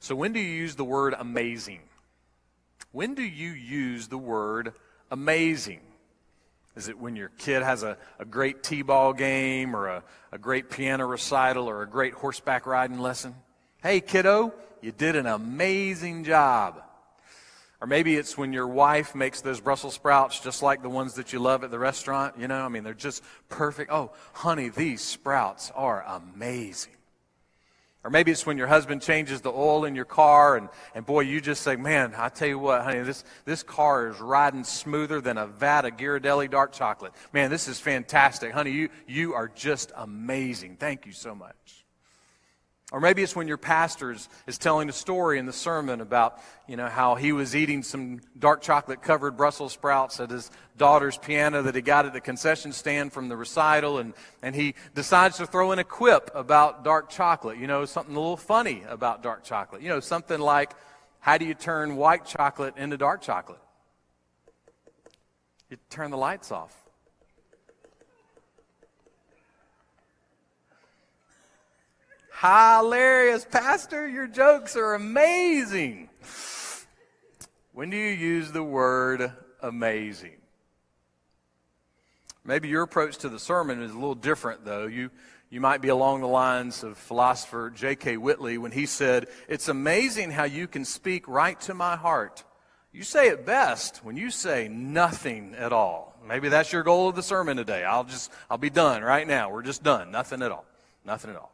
So when do you use the word amazing? When do you use the word amazing? Is it when your kid has a great t-ball game or a great piano recital or a great horseback riding lesson? Hey, kiddo, you did an amazing job. Or maybe it's when your wife makes those Brussels sprouts just like the ones that you love at the restaurant. You know, I mean, they're just perfect. Oh, honey, these sprouts are amazing. Or maybe it's when your husband changes the oil in your car and boy, you just say, man, I tell you what, honey, this car is riding smoother than a vat of Ghirardelli dark chocolate. Man, this is fantastic. Honey, you are just amazing. Thank you so much. Or maybe it's when your pastor is telling a story in the sermon about, how he was eating some dark chocolate covered Brussels sprouts at his daughter's piano that he got at the concession stand from the recital, and he decides to throw in a quip about dark chocolate, something a little funny about dark chocolate. Something like, how do you turn white chocolate into dark chocolate? You turn the lights off. Hilarious, Pastor, your jokes are amazing. When do you use the word amazing? Maybe your approach to the sermon is a little different, though. You might be along the lines of philosopher J.K. Whitley when he said, "It's amazing how you can speak right to my heart. You say it best when you say nothing at all." Maybe that's your goal of the sermon today. I'll be done right now. We're just done. Nothing at all. Nothing at all.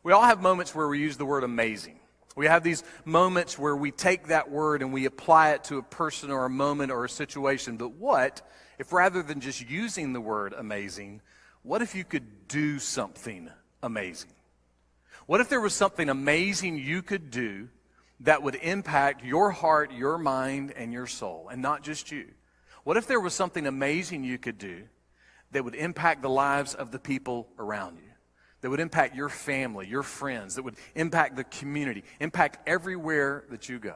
We all have moments where we use the word amazing. We have these moments where we take that word and we apply it to a person or a moment or a situation. But what if rather than just using the word amazing, what if you could do something amazing? What if there was something amazing you could do that would impact your heart, your mind, and your soul, and not just you? What if there was something amazing you could do that would impact the lives of the people around you? That would impact your family, your friends, that would impact the community, impact everywhere that you go.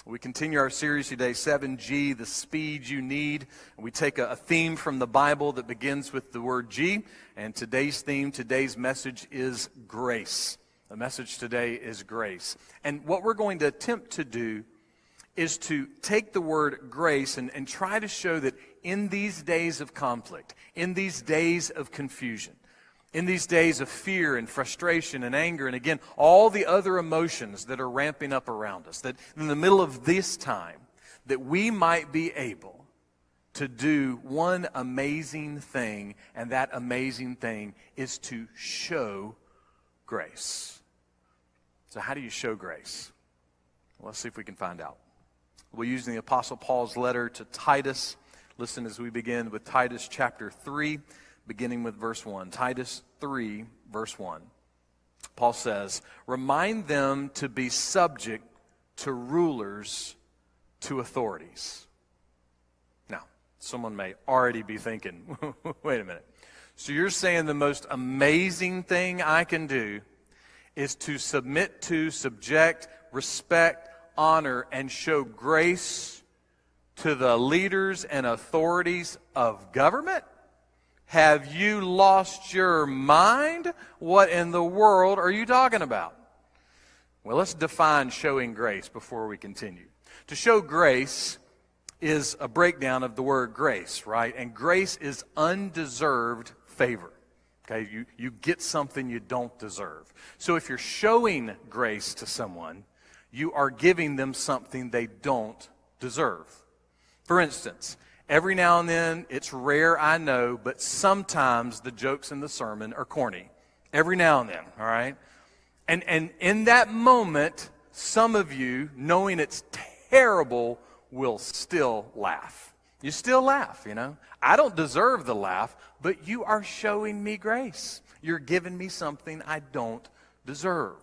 We continue our series today, 7G, the speed you need. And we take a theme from the Bible that begins with the word G. And today's theme, today's message is grace. The message today is grace. And what we're going to attempt to do is to take the word grace and try to show that in these days of conflict, in these days of confusion, in these days of fear and frustration and anger, and again, all the other emotions that are ramping up around us, that in the middle of this time, that we might be able to do one amazing thing, and that amazing thing is to show grace. So how do you show grace? Well, let's see if we can find out. We'll use the Apostle Paul's letter to Titus. Listen as we begin with Titus chapter 3. Beginning with verse 1. Titus 3, verse 1. Paul says, "Remind them to be subject to rulers, to authorities." Now, someone may already be thinking, wait a minute. So you're saying the most amazing thing I can do is to submit to, subject, respect, honor, and show grace to the leaders and authorities of government? Have you lost your mind? What in the world are you talking about? Well, let's define showing grace before we continue. To show grace is a breakdown of the word grace, right? And grace is undeserved favor. Okay, you get something you don't deserve. So if you're showing grace to someone, you are giving them something they don't deserve. For instance, every now and then, it's rare, I know, but sometimes the jokes in the sermon are corny. Every now and then, all right? And in that moment, some of you, knowing it's terrible, will still laugh. You still laugh, I don't deserve the laugh, but you are showing me grace. You're giving me something I don't deserve.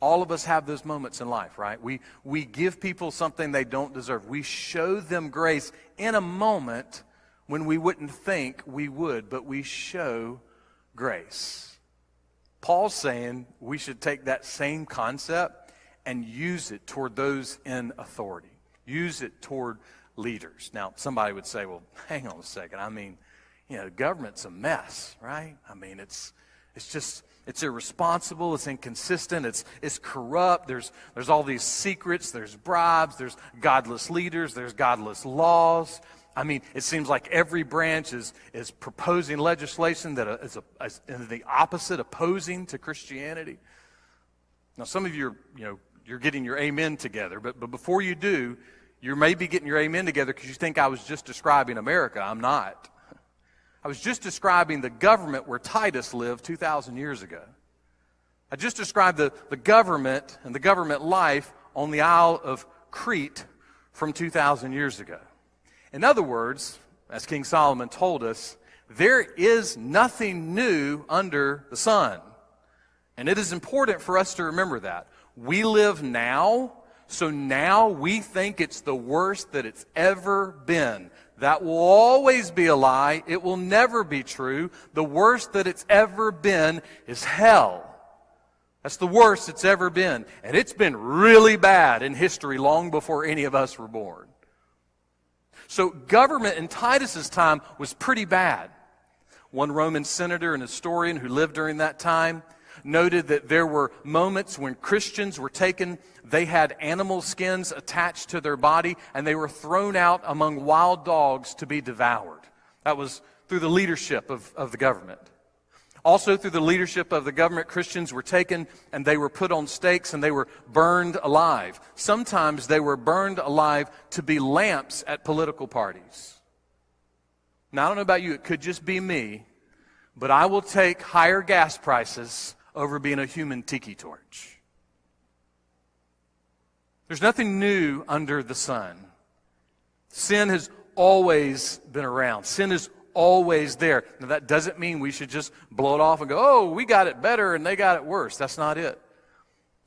All of us have those moments in life, right? We give people something they don't deserve. We show them grace in a moment when we wouldn't think we would, but we show grace. Paul's saying we should take that same concept and use it toward those in authority. Use it toward leaders. Now, somebody would say, well, hang on a second. Government's a mess, right? It's just It's irresponsible, it's inconsistent, it's corrupt, there's all these secrets, there's bribes, there's godless leaders, there's godless laws. I mean, it seems like every branch is proposing legislation that is the opposite, opposing to Christianity. Now, some of you you're getting your amen together, but before you do, you may be getting your amen together because you think I was just describing America. I'm not. I was just describing the government where Titus lived 2,000 years ago. I just described the government and the government life on the Isle of Crete from 2,000 years ago. In other words, as King Solomon told us, there is nothing new under the sun. And it is important for us to remember that. We live now, so now we think it's the worst that it's ever been. That will always be a lie. It will never be true. The worst that it's ever been is hell. That's the worst it's ever been. And it's been really bad in history long before any of us were born. So government in Titus's time was pretty bad. One Roman senator and historian who lived during that time noted that there were moments when Christians were taken, they had animal skins attached to their body, and they were thrown out among wild dogs to be devoured. That was through the leadership of the government. Also through the leadership of the government, Christians were taken and they were put on stakes and they were burned alive. Sometimes they were burned alive to be lamps at political parties. Now, I don't know about you, it could just be me, but I will take higher gas prices over being a human tiki torch. There's nothing new under the sun. Sin has always been around. Sin is always there. Now, that doesn't mean we should just blow it off and go, oh, we got it better and they got it worse. That's not it.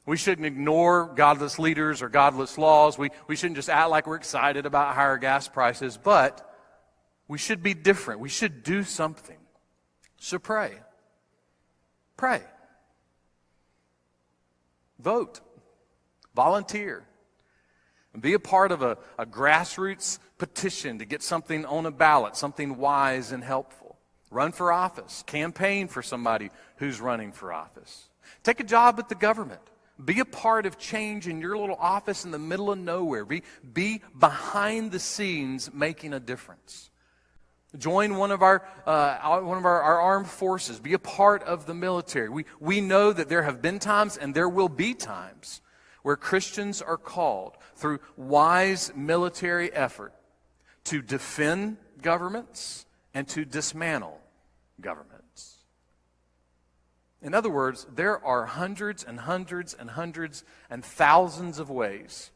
We shouldn't ignore godless leaders or godless laws. We shouldn't just act like we're excited about higher gas prices, but we should be different. We should do something. So pray. Pray. Vote. Volunteer. And be a part of a grassroots petition to get something on a ballot, something wise and helpful. Run for office. Campaign for somebody who's running for office. Take a job at the government. Be a part of change in your little office in the middle of nowhere. Be behind the scenes making a difference. Join one of our armed forces. Be a part of the military. We know that there have been times and there will be times where Christians are called through wise military effort to defend governments and to dismantle governments. In other words, there are hundreds and hundreds and hundreds and thousands of ways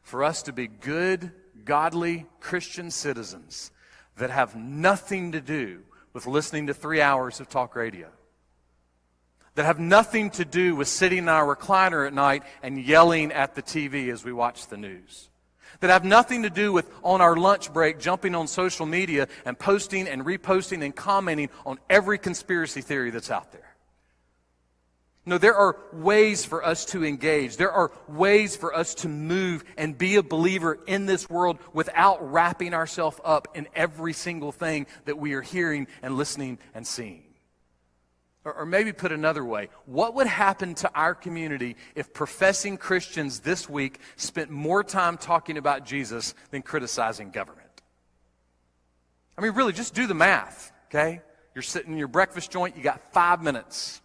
for us to be good, godly Christian citizens that have nothing to do with listening to 3 hours of talk radio. That have nothing to do with sitting in our recliner at night and yelling at the TV as we watch the news. That have nothing to do with, on our lunch break, jumping on social media and posting and reposting and commenting on every conspiracy theory that's out there. No, there are ways for us to engage. There are ways for us to move and be a believer in this world without wrapping ourselves up in every single thing that we are hearing and listening and seeing. Or maybe put another way, what would happen to our community if professing Christians this week spent more time talking about Jesus than criticizing government? I mean, really, just do the math, okay? You're sitting in your breakfast joint, you got 5 minutes.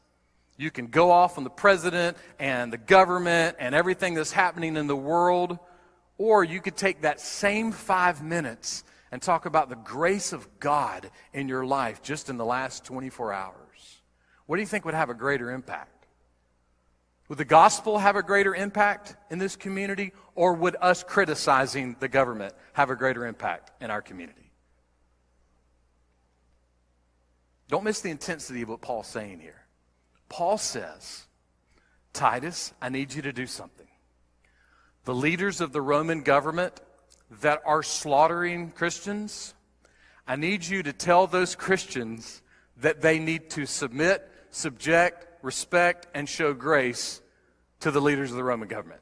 You can go off on the president and the government and everything that's happening in the world, or you could take that same 5 minutes and talk about the grace of God in your life just in the last 24 hours. What do you think would have a greater impact? Would the gospel have a greater impact in this community, or would us criticizing the government have a greater impact in our community? Don't miss the intensity of what Paul's saying here. Paul says, Titus, I need you to do something. The leaders of the Roman government that are slaughtering Christians, I need you to tell those Christians that they need to submit, subject, respect, and show grace to the leaders of the Roman government.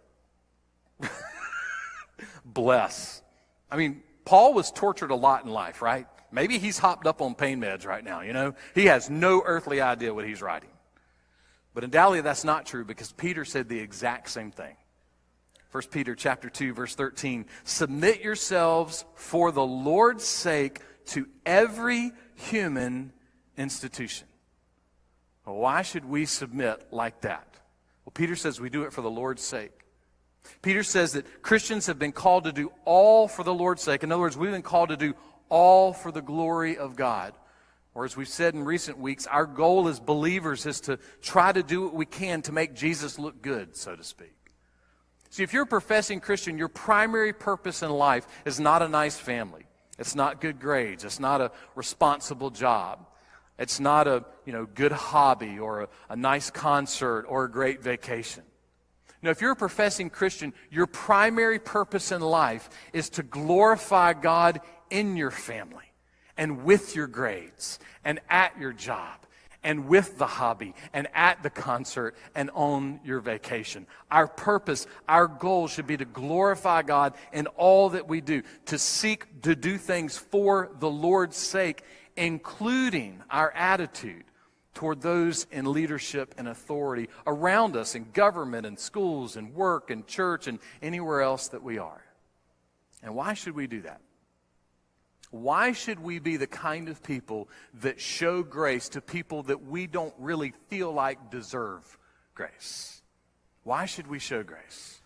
Bless. I mean, Paul was tortured a lot in life, right? Maybe he's hopped up on pain meds right now, you know? He has no earthly idea what he's writing. But undoubtedly that's not true, because Peter said the exact same thing. 1 Peter chapter 2, verse 13, submit yourselves for the Lord's sake to every human institution. Well, why should we submit like that? Well, Peter says we do it for the Lord's sake. Peter says that Christians have been called to do all for the Lord's sake. In other words, we've been called to do all for the glory of God. Or as we've said in recent weeks, our goal as believers is to try to do what we can to make Jesus look good, so to speak. See, if you're a professing Christian, your primary purpose in life is not a nice family. It's not good grades. It's not a responsible job. It's not a good hobby or a nice concert or a great vacation. If you're a professing Christian, your primary purpose in life is to glorify God in your family and with your grades and at your job and with the hobby and at the concert and on your vacation. Our purpose, our goal should be to glorify God in all that we do, to seek to do things for the Lord's sake, including our attitude toward those in leadership and authority around us in government and schools and work and church and anywhere else that we are. And why should we do that? Why should we be the kind of people that show grace to people that we don't really feel like deserve grace? Why should we show grace?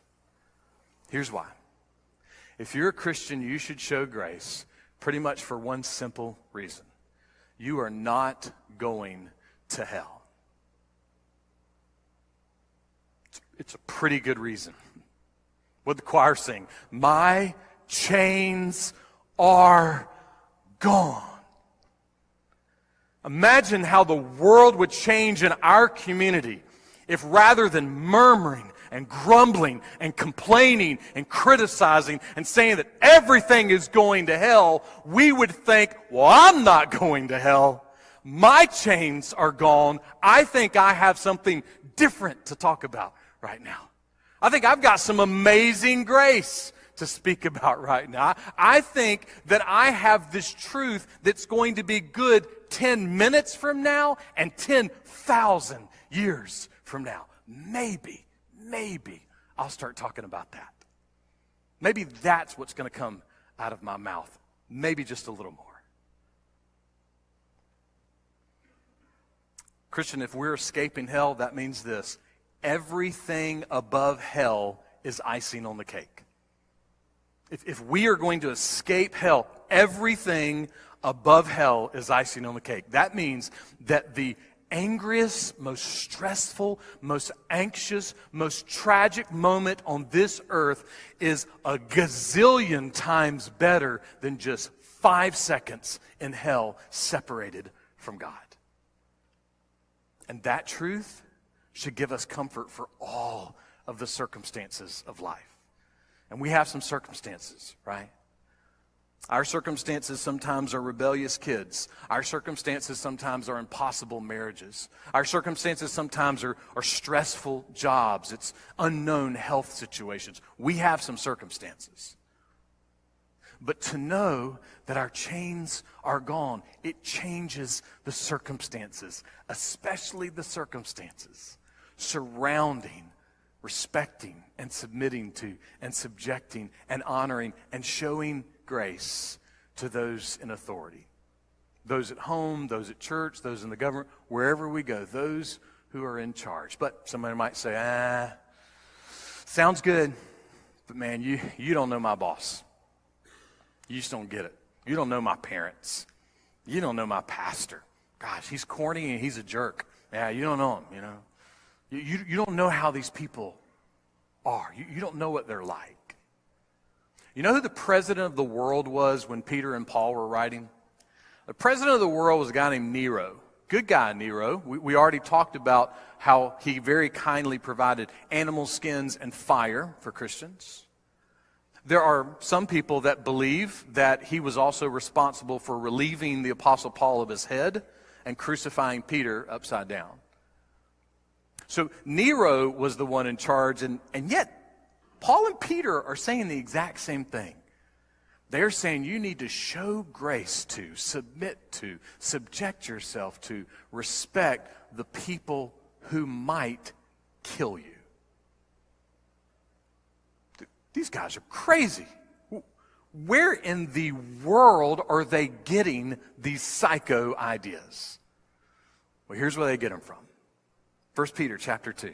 Here's why. If you're a Christian, you should show grace pretty much for one simple reason. You are not going to hell. It's a pretty good reason. What the choir sing? My chains are gone. Imagine how the world would change in our community if, rather than murmuring and grumbling and complaining and criticizing and saying that everything is going to hell, we would think, well, I'm not going to hell. My chains are gone. I think I have something different to talk about right now. I think I've got some amazing grace to speak about right now. I think that I have this truth that's going to be good 10 minutes from now and 10,000 years from now. Maybe I'll start talking about that. Maybe that's what's going to come out of my mouth. Maybe just a little more. Christian, if we're escaping hell, that means this: everything above hell is icing on the cake. If we are going to escape hell, everything above hell is icing on the cake. That means that the angriest, most stressful, most anxious, most tragic moment on this earth is a gazillion times better than just 5 seconds in hell separated from God. And that truth should give us comfort for all of the circumstances of life. And we have some circumstances, right? Our circumstances sometimes are rebellious kids. Our circumstances sometimes are impossible marriages. Our circumstances sometimes are stressful jobs. It's unknown health situations. We have some circumstances. But to know that our chains are gone, it changes the circumstances, especially the circumstances surrounding, respecting, and submitting to, and subjecting, and honoring, and showing grace to those in authority. Those at home, those at church, those in the government, wherever we go, those who are in charge. But somebody might say, sounds good, but man, you don't know my boss. You just don't get it. You don't know my parents. You don't know my pastor. Gosh, he's corny and he's a jerk. Yeah, you don't know him, you know. You don't know how these people are. You don't know what they're like. You know who the president of the world was when Peter and Paul were writing? The president of the world was a guy named Nero. Good guy, Nero. We already talked about how he very kindly provided animal skins and fire for Christians. There are some people that believe that he was also responsible for relieving the Apostle Paul of his head and crucifying Peter upside down. So Nero was the one in charge, and yet Paul and Peter are saying the exact same thing. They're saying you need to show grace to, submit to, subject yourself to, respect the people who might kill you. These guys are crazy. Where in the world are they getting these psycho ideas? Well, here's where they get them from. 1 Peter chapter 2.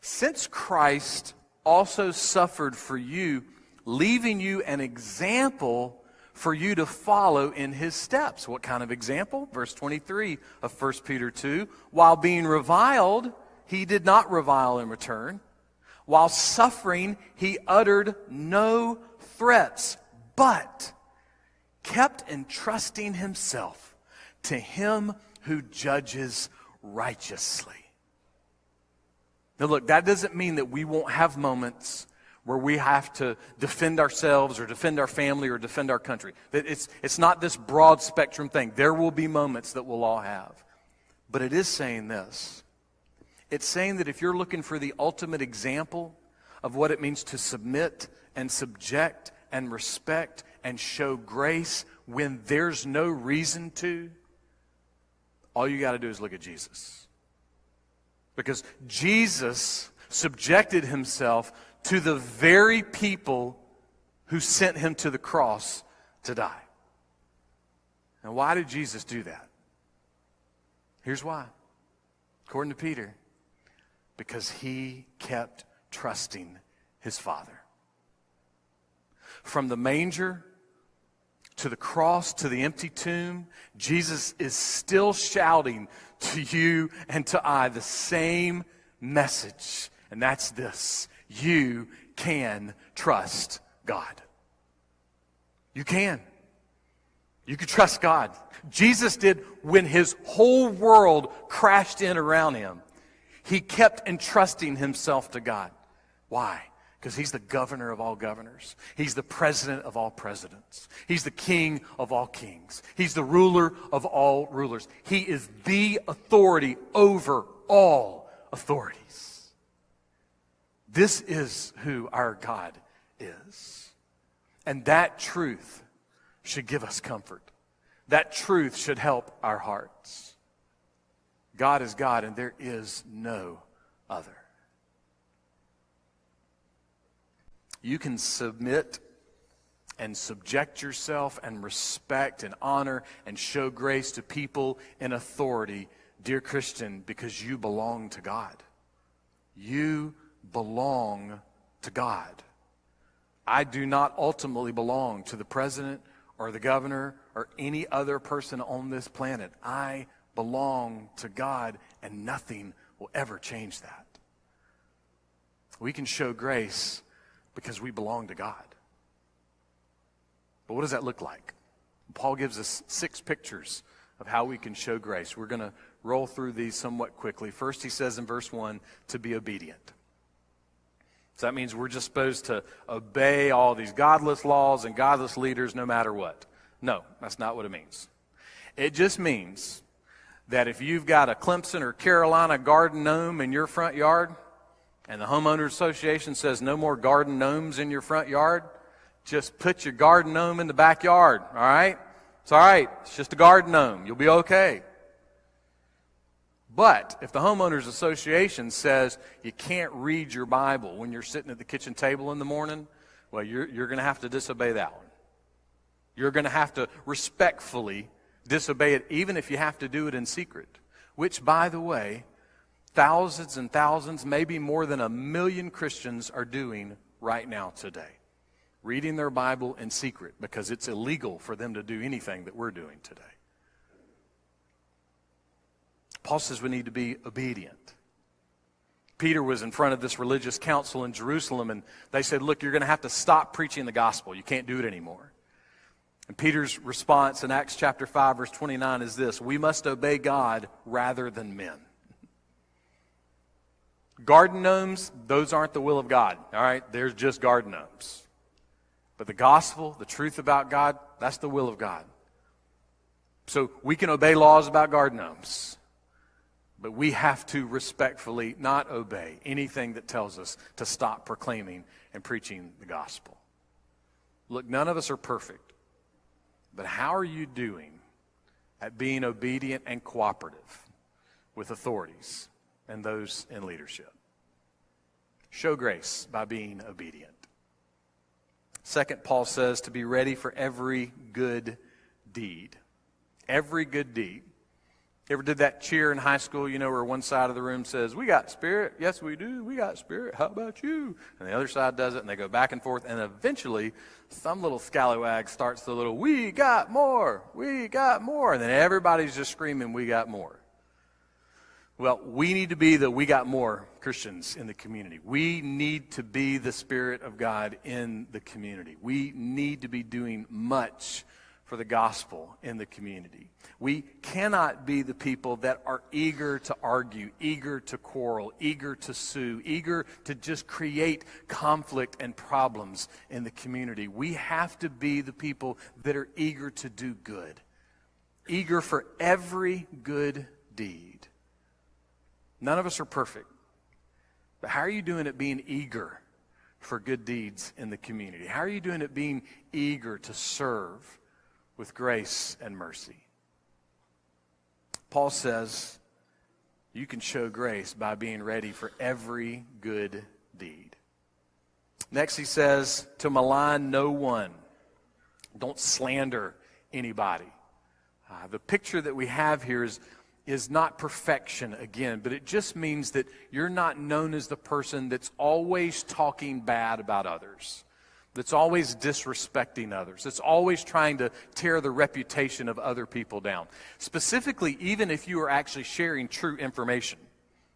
Since Christ also suffered for you, leaving you an example for you to follow in his steps. What kind of example? Verse 23 of 1 Peter 2. While being reviled, he did not revile in return. While suffering, he uttered no threats, but kept entrusting himself to him who judges righteously. Now look, that doesn't mean that we won't have moments where we have to defend ourselves or defend our family or defend our country. It's not this broad spectrum thing. There will be moments that we'll all have. But it is saying this. It's saying that if you're looking for the ultimate example of what it means to submit and subject and respect and show grace when there's no reason to, all you got to do is look at Jesus. Because Jesus subjected himself to the very people who sent him to the cross to die. Now, why did Jesus do that? Here's why. According to Peter, because he kept trusting his Father. From the manger to the cross to the empty tomb, Jesus is still shouting to you and to I the same message. And that's this: you can trust God. You can. You can trust God. Jesus did when his whole world crashed in around him. He kept entrusting himself to God. Why? Because he's the governor of all governors. He's the president of all presidents. He's the king of all kings. He's the ruler of all rulers. He is the authority over all authorities. This is who our God is. And that truth should give us comfort. That truth should help our hearts. God is God, and there is no other. You can submit and subject yourself and respect and honor and show grace to people in authority, dear Christian, because you belong to God. You belong to God. I do not ultimately belong to the president or the governor or any other person on this planet. I belong to God, and nothing will ever change that. We can show grace because we belong to God. But what does that look like? Paul gives us 6 pictures of how we can show grace. We're going to roll through these somewhat quickly. First, he says in verse 1, to be obedient. So that means we're just supposed to obey all these godless laws and godless leaders no matter what. No, that's not what it means. It just means that if you've got a Clemson or Carolina garden gnome in your front yard, and the homeowners association says no more garden gnomes in your front yard, just put your garden gnome in the backyard, all right? It's all right. It's just a garden gnome. You'll be okay. But if the homeowners association says you can't read your Bible when you're sitting at the kitchen table in the morning, well, you're going to have to disobey that one. You're going to have to respectfully disobey it, even if you have to do it in secret, which, by the way, thousands and thousands, maybe more than 1 million Christians are doing right now today. Reading their Bible in secret because it's illegal for them to do anything that we're doing today. Paul says we need to be obedient. Peter was in front of this religious council in Jerusalem, and they said, look, you're going to have to stop preaching the gospel. You can't do it anymore. And Peter's response in Acts chapter 5, verse 29 is this: we must obey God rather than men. Garden gnomes, those aren't the will of God, all right? They're just garden gnomes. But the gospel, the truth about God, that's the will of God. So we can obey laws about garden gnomes, but we have to respectfully not obey anything that tells us to stop proclaiming and preaching the gospel. Look, none of us are perfect, but how are you doing at being obedient and cooperative with authorities? and those in leadership. Show grace by being obedient. Second, Paul says to be ready for every good deed. Every good deed. You ever did that cheer in high school, where one side of the room says, "We got spirit." "Yes, we do. We got spirit. How about you?" And the other side does it, and they go back and forth. And eventually, some little scallywag starts the little, "We got more. We got more." And then everybody's just screaming, "We got more." Well, we need to be the "we got more" Christians in the community. We need to be the Spirit of God in the community. We need to be doing much for the gospel in the community. We cannot be the people that are eager to argue, eager to quarrel, eager to sue, eager to just create conflict and problems in the community. We have to be the people that are eager to do good, eager for every good deed. None of us are perfect, but how are you doing at being eager for good deeds in the community? How are you doing at being eager to serve with grace and mercy? Paul says you can show grace by being ready for every good deed. Next, he says to malign no one. Don't slander anybody. The picture that we have here is not perfection again, but it just means that you're not known as the person that's always talking bad about others, that's always disrespecting others, that's always trying to tear the reputation of other people down. Specifically, even if you are actually sharing true information,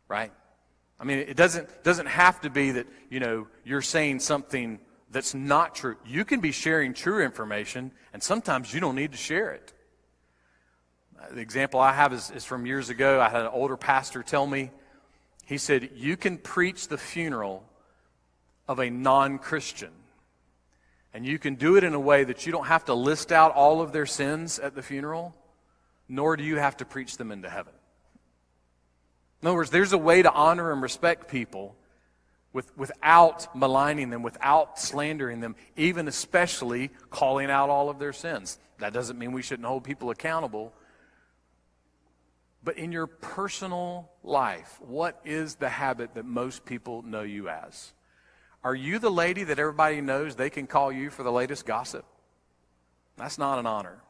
right? I mean, it doesn't have to be that, you're saying something that's not true. You can be sharing true information, and sometimes you don't need to share it. The example I have is from years ago. I had an older pastor tell me, he said, you can preach the funeral of a non-Christian, and you can do it in a way that you don't have to list out all of their sins at the funeral, nor do you have to preach them into heaven. In other words, there's a way to honor and respect people without maligning them, without slandering them, even especially calling out all of their sins. That doesn't mean we shouldn't hold people accountable. But in your personal life, what is the habit that most people know you as? Are you the lady that everybody knows they can call you for the latest gossip? That's not an honor.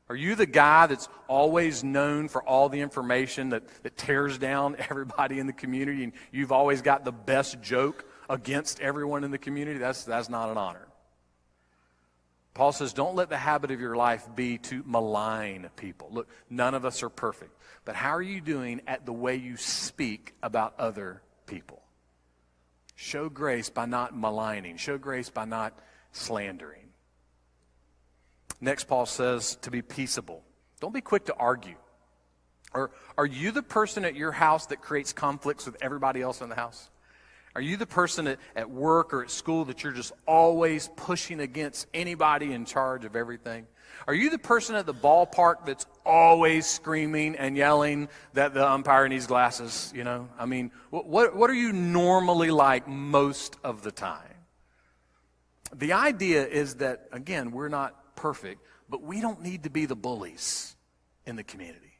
Are you the guy that's always known for all the information that tears down everybody in the community, and you've always got the best joke against everyone in the community? That's not an honor. Paul says, don't let the habit of your life be to malign people. Look, none of us are perfect. But how are you doing at the way you speak about other people? Show grace by not maligning. Show grace by not slandering. Next, Paul says to be peaceable. Don't be quick to argue. Or are you the person at your house that creates conflicts with everybody else in the house? Are you the person at work or at school that you're just always pushing against anybody in charge of everything? Are you the person at the ballpark that's always screaming and yelling that the umpire needs glasses? I mean, what are you normally like most of the time? The idea is that, again, we're not perfect, but we don't need to be the bullies in the community.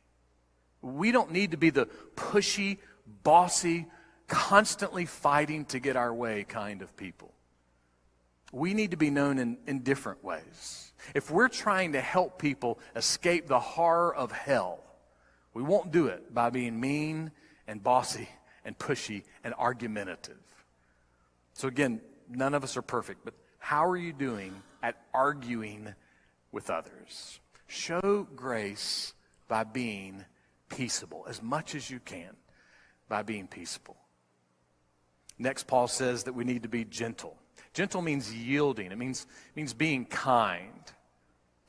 We don't need to be the pushy, bossy, constantly fighting to get our way kind of people. We need to be known in different ways. If we're trying to help people escape the horror of hell, we won't do it by being mean and bossy and pushy and argumentative. So again, none of us are perfect, but how are you doing at arguing with others? Show grace by being peaceable as much as you can, by being peaceable. Next, Paul says that we need to be gentle. Gentle means yielding. It means being kind.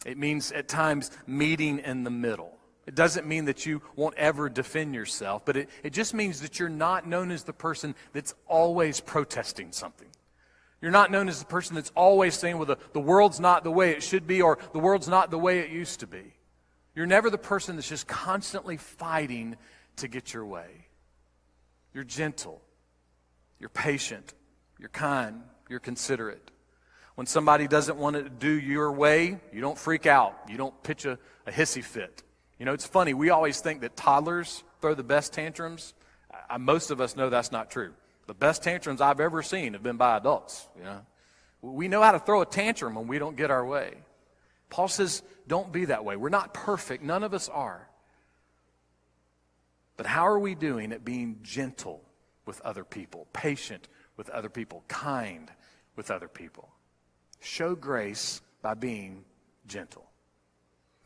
It means at times meeting in the middle. It doesn't mean that you won't ever defend yourself, but it just means that you're not known as the person that's always protesting something. You're not known as the person that's always saying, well, the world's not the way it should be, or the world's not the way it used to be. You're never the person that's just constantly fighting to get your way. You're gentle. You're patient. You're kind. You're considerate. When somebody doesn't want to do your way, you don't freak out. You don't pitch a hissy fit. You know, it's funny. We always think that toddlers throw the best tantrums. Most of us know that's not true. The best tantrums I've ever seen have been by adults, you know. We know how to throw a tantrum when we don't get our way. Paul says, don't be that way. We're not perfect. None of us are. But how are we doing at being gentle with other people, patient with other people, kind with other people? Show grace by being gentle.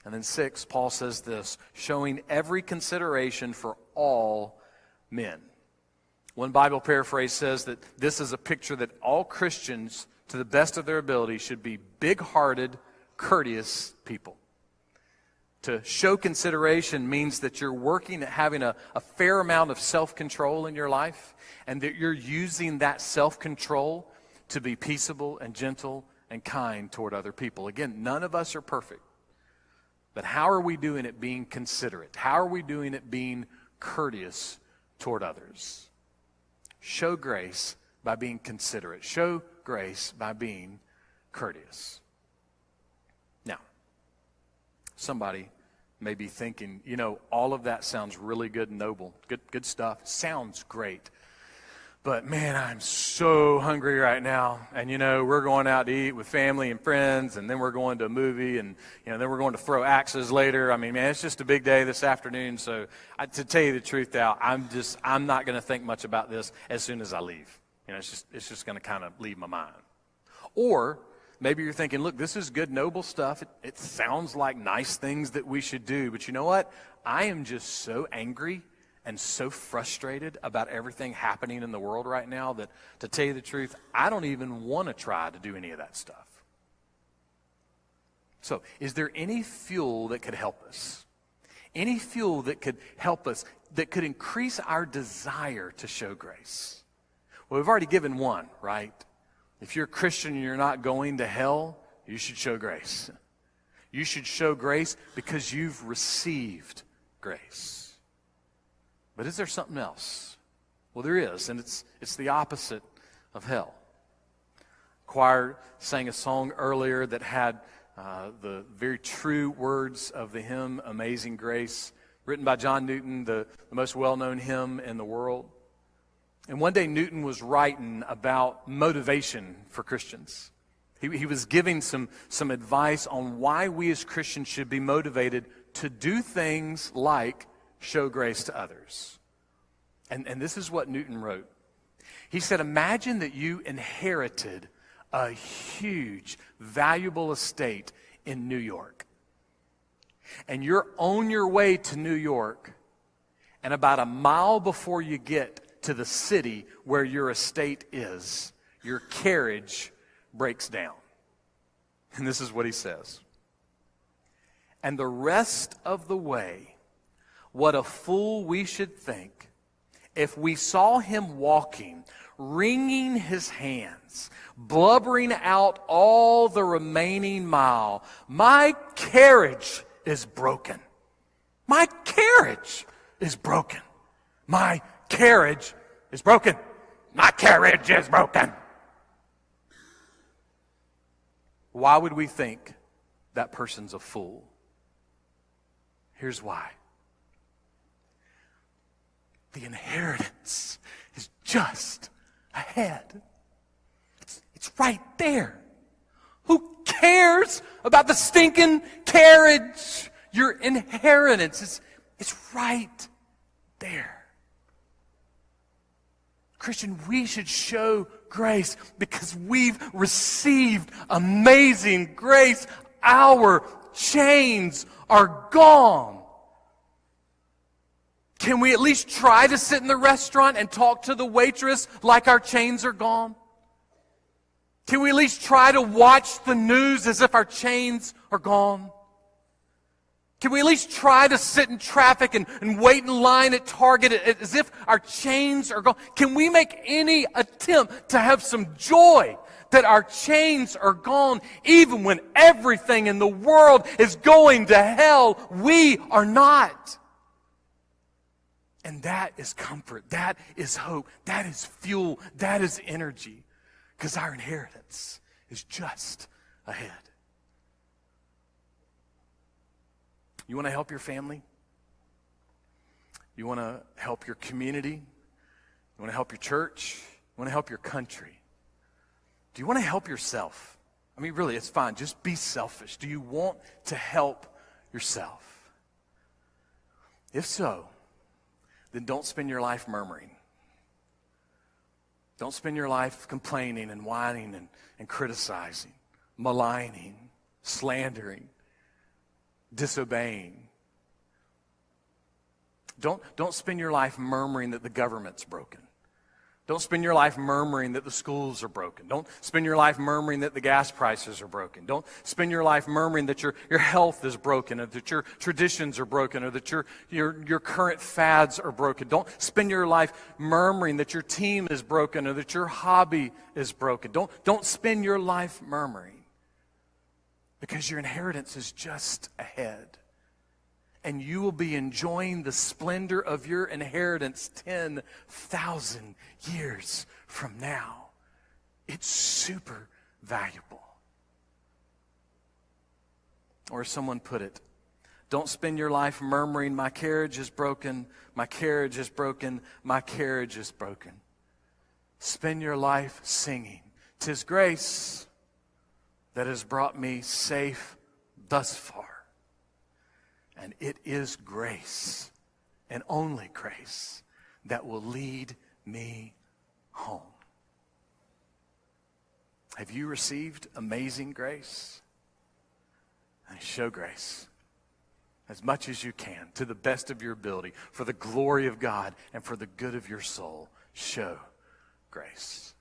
And then 6, Paul says this, showing every consideration for all men. One Bible paraphrase says that this is a picture that all Christians, to the best of their ability, should be big-hearted, courteous people. To show consideration means that you're working at having a fair amount of self-control in your life, and that you're using that self-control to be peaceable and gentle and kind toward other people. Again, none of us are perfect. But how are we doing at being considerate? How are we doing at being courteous toward others? Show grace by being considerate. Show grace by being courteous. Now, somebody may be thinking, you know, all of that sounds really good and noble. Good stuff. Sounds great. But man, I'm so hungry right now. And you know, we're going out to eat with family and friends, and then we're going to a movie, and you know, then we're going to throw axes later. I mean, man, it's just a big day this afternoon. So to tell you the truth, Al, I'm not going to think much about this as soon as I leave. You know, it's just going to kind of leave my mind. Or maybe you're thinking, look, this is good, noble stuff. It sounds like nice things that we should do. But you know what? I am just so angry and so frustrated about everything happening in the world right now that, to tell you the truth, I don't even want to try to do any of that stuff. So, is there any fuel that could help us? Any fuel that could help us, that could increase our desire to show grace? Well, we've already given one, right? If you're a Christian and you're not going to hell, you should show grace. You should show grace because you've received grace. But is there something else? Well, there is, and it's the opposite of hell. Choir sang a song earlier that had the very true words of the hymn, Amazing Grace, written by John Newton, the most well-known hymn in the world. And one day Newton was writing about motivation for Christians. He was giving some advice on why we as Christians should be motivated to do things like show grace to others. And this is what Newton wrote. He said, imagine that you inherited a huge, valuable estate in New York. And you're on your way to New York, and about a mile before you get to the city where your estate is, your carriage breaks down. And this is what he says. And the rest of the way, what a fool we should think if we saw him walking, wringing his hands, blubbering out all the remaining mile. My carriage is broken. My carriage is broken. My carriage is broken. My carriage is broken. Why would we think that person's a fool? Here's why. The inheritance is just ahead. It's right there. Who cares about the stinking carriage? Your inheritance it's right there. Christian, we should show grace because we've received amazing grace. Our chains are gone. Can we at least try to sit in the restaurant and talk to the waitress like our chains are gone? Can we at least try to watch the news as if our chains are gone? Can we at least try to sit in traffic and wait in line at Target as if our chains are gone? Can we make any attempt to have some joy that our chains are gone, even when everything in the world is going to hell? We are not. And that is comfort. That is hope. That is fuel. That is energy. Because our inheritance is just ahead. You want to help your family? You want to help your community? You want to help your church? You want to help your country? Do you want to help yourself? I mean, really, it's fine. Just be selfish. Do you want to help yourself? If so, then don't spend your life murmuring. Don't spend your life complaining and whining and criticizing, maligning, slandering, disobeying. Don't spend your life murmuring that the government's broken. Don't spend your life murmuring that the schools are broken. Don't spend your life murmuring that the gas prices are broken. Don't spend your life murmuring that your health is broken, or that your traditions are broken, or that your current fads are broken. Don't spend your life murmuring that your team is broken, or that your hobby is broken. Don't spend your life murmuring, because your inheritance is just ahead. And you will be enjoying the splendor of your inheritance 10,000 years from now. It's super valuable. Or as someone put it, don't spend your life murmuring, my carriage is broken, my carriage is broken, my carriage is broken. Spend your life singing, 'tis grace that has brought me safe thus far. And it is grace, and only grace, that will lead me home. Have you received amazing grace? And show grace as much as you can, to the best of your ability, for the glory of God and for the good of your soul. Show grace.